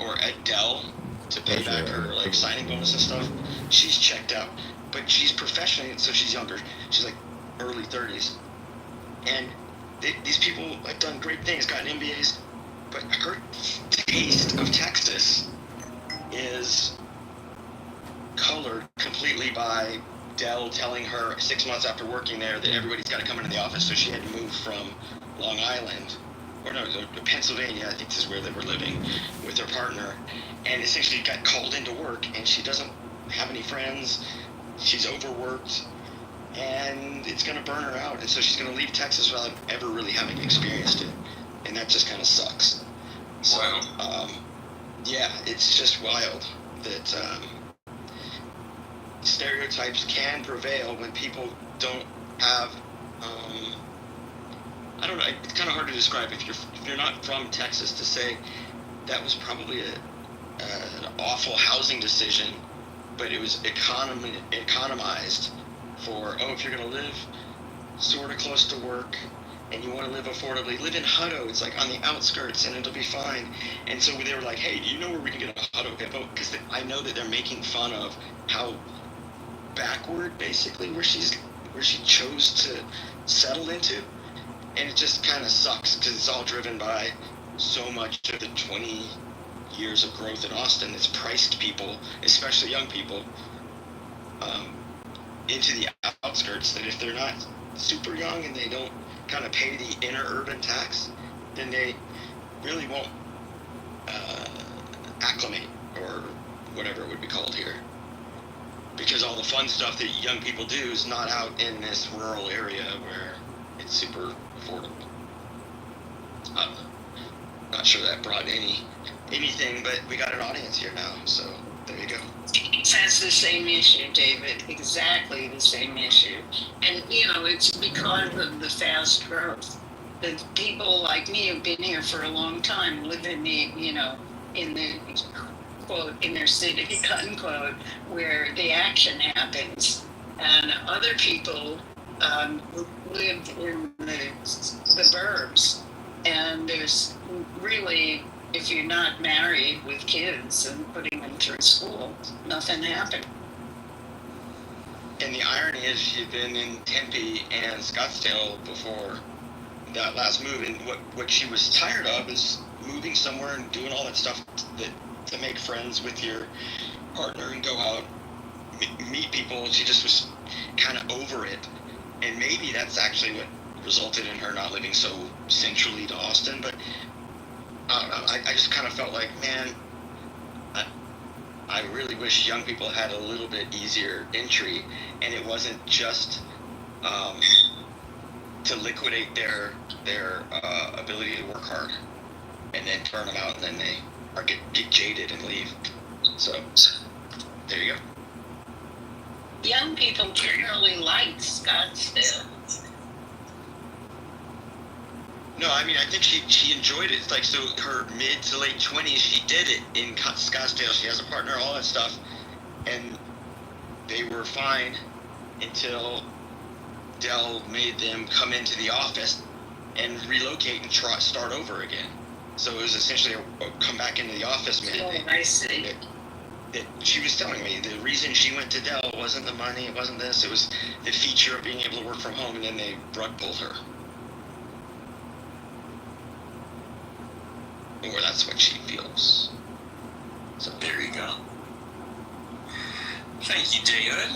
or at Dell to pay back her like signing bonus and stuff. She's checked out, but she's professionally, so she's younger. She's like early 30s, and these people have done great things, gotten MBAs, but her taste of Texas is colored completely by Dell telling her 6 months after working there that everybody's got to come into the office. So she had to move from Long Island, or no, Pennsylvania, I think is where they were living, with her partner, and essentially got called into work, and she doesn't have any friends. She's overworked, and it's going to burn her out, and so she's going to leave Texas without ever really having experienced it, and that just kind of sucks. So, yeah, it's just wild that stereotypes can prevail when people don't have, I don't know, it's kind of hard to describe. If you're not from Texas, to say that was probably an awful housing decision, but it was economized for, if you're going to live sort of close to work and you want to live affordably, live in Hutto. It's like on the outskirts and it'll be fine. And so they were like, hey, do you know where we can get a Hutto depot? Because I know that they're making fun of how backward, basically, where she chose to settle into. And it just kind of sucks because it's all driven by so much of the 20 years of growth in Austin that's priced people, especially young people, into the outskirts, that if they're not super young and they don't kind of pay the inner urban tax, then they really won't acclimate, or whatever it would be called here. Because all the fun stuff that young people do is not out in this rural area where it's super affordable. I don't know. Not sure that brought anything, but we got an audience here now, so there you go. That's the same issue, David. Exactly the same issue. And, it's because of the fast growth. The people like me who've been here for a long time live in the, in the, quote, inner city, unquote, where the action happens. And other people live in the burbs. And there's really, if you're not married with kids and putting them through school, nothing happened. And the irony is she'd been in Tempe and Scottsdale before that last move, and what she was tired of is moving somewhere and doing all that stuff to make friends with your partner and go out, meet people. She just was kind of over it, and maybe that's actually what resulted in her not living so centrally to Austin. But I don't know, I just kind of felt like, man, I really wish young people had a little bit easier entry, and it wasn't just to liquidate their ability to work hard and then turn them out, and then they get jaded and leave. So there you go. Young people generally like Scottsdale. No, I mean, I think she enjoyed it. It's like, so her mid to late 20s, she did it in Scottsdale. She has a partner, all that stuff. And they were fine until Dell made them come into the office and relocate and start over again. So it was essentially a come back into the office mandate. Oh, I see. That she was telling me the reason she went to Dell wasn't the money, it wasn't this, it was the feature of being able to work from home, and then they rug pulled her. Or that's what she feels. So there you go. Thank you, David.